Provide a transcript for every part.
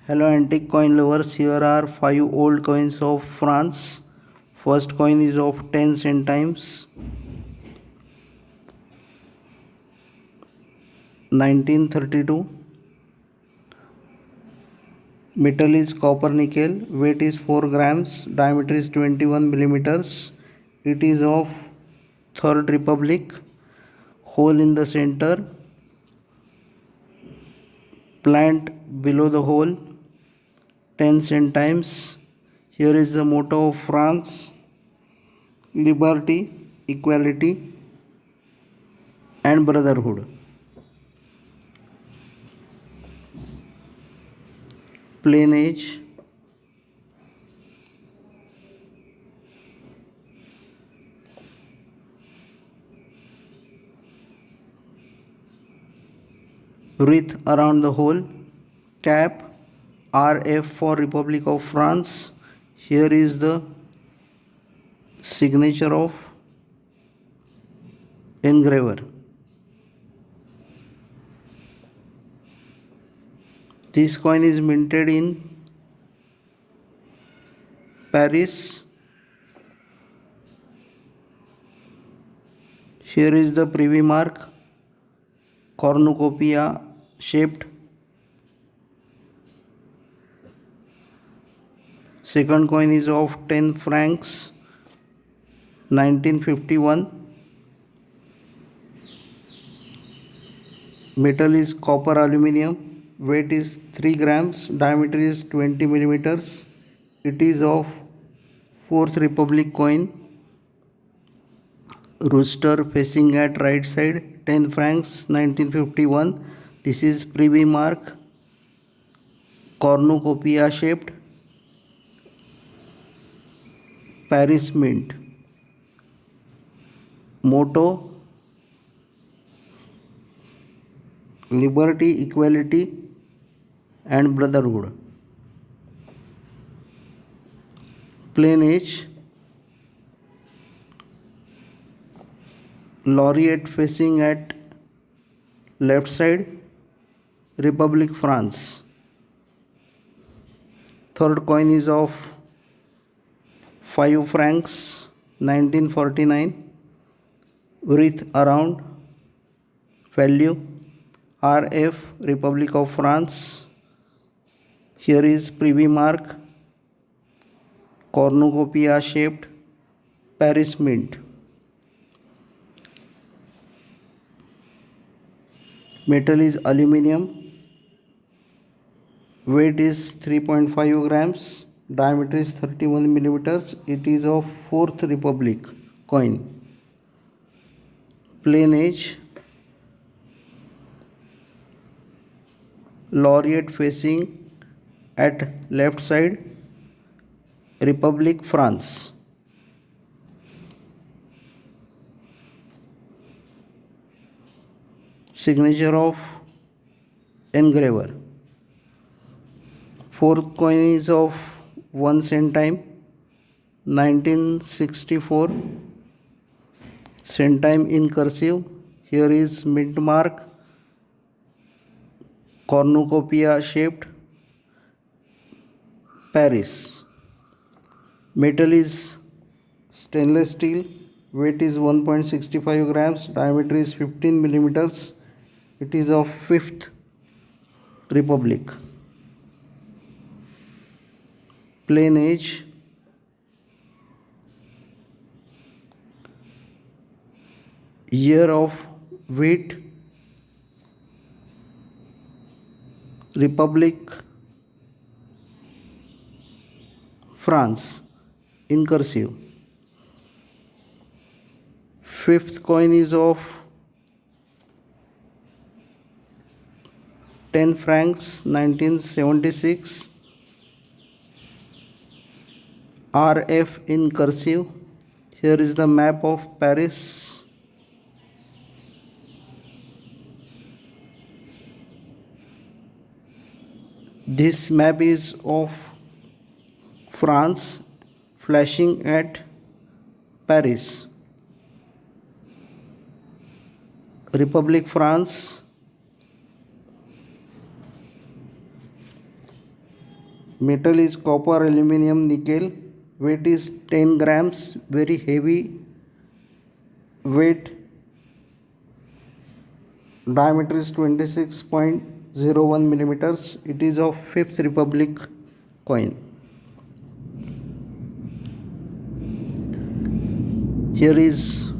Hello antique coin lovers, here are 5 old coins of France. First coin is of 10 centimes, 1932. Metal is copper nickel, weight is 4 grams, diameter is 21 millimeters. It is of Third Republic, hole in the center, plant below the hole, 10 centimes. Here is the motto of France: liberty, equality, and brotherhood. Plain age, wreath around the hole, cap, RF for Republic of France. Here is the signature of engraver. This coin is minted in Paris. Here is the privy mark, cornucopia shaped. Second coin is of 10 francs, 1951. Metal is copper aluminum. Weight is 3 grams. Diameter is 20 millimeters. It is of Fourth Republic coin. Rooster facing at right side, 10 francs, 1951. This is privy mark, cornucopia shaped, Paris mint. Motto: liberty, equality, and brotherhood. Plain age, laureate facing at left side, Republic France. Third coin is of 5 francs, 1949. Wreath around, value RF, Republic of France. Here is privy mark, cornucopia shaped, Paris mint. Metal is aluminum. Weight is 3.5 grams. Diameter is 31 millimeters. It is of Fourth Republic coin. Plain age, laureate facing at left side, Republic France. Signature of engraver. Fourth coin is of 1 centime, 1964. Centime in cursive. Here is mint mark, cornucopia shaped, Paris. Metal is stainless steel. Weight is 1.65 grams. Diameter is 15 millimeters. It is of Fifth Republic. Plain age, year of wheat, Republic France in cursive. Fifth coin is of 10 francs, 1976. RF in cursive. Here is the map of Paris. This map is of France flashing at Paris. Republic France. Metal is copper, aluminum, nickel. Weight is 10 grams, very heavy weight. Diameter is 26.01 millimeters. It is of Fifth Republic coin. Here is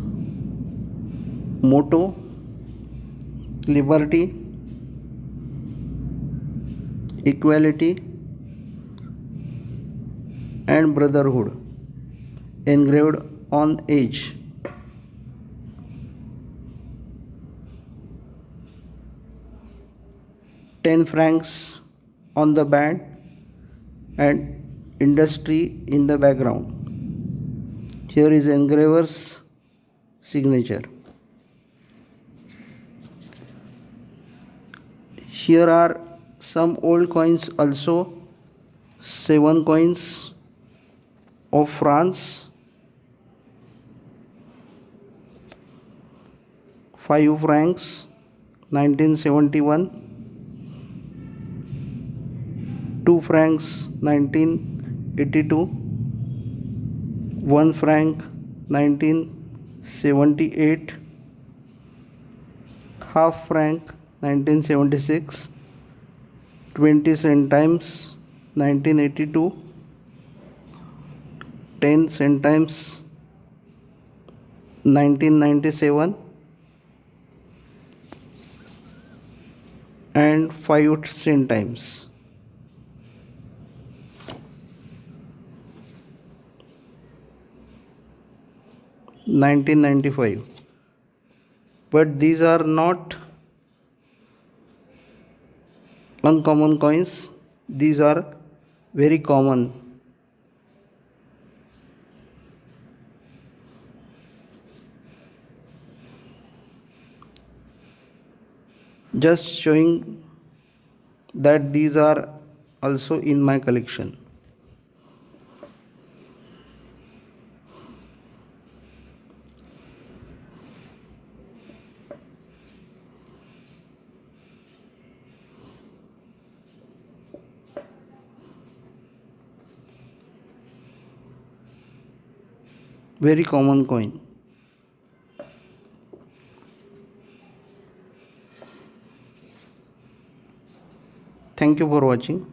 motto: liberty, equality, and brotherhood, engraved on edge. 10 francs on the band and industry in the background. Here is engraver's signature. Here are some old coins also. 7 coins of France, 5 francs 1971, 2 francs 1982, 1 franc 1978, half franc 1976, 20 centimes 1982, 10 centimes 1997, and 5 centimes. $1995. But these are not uncommon coins, these are very common. Just showing that these are also in my collection. Very common coin. Thank you for watching.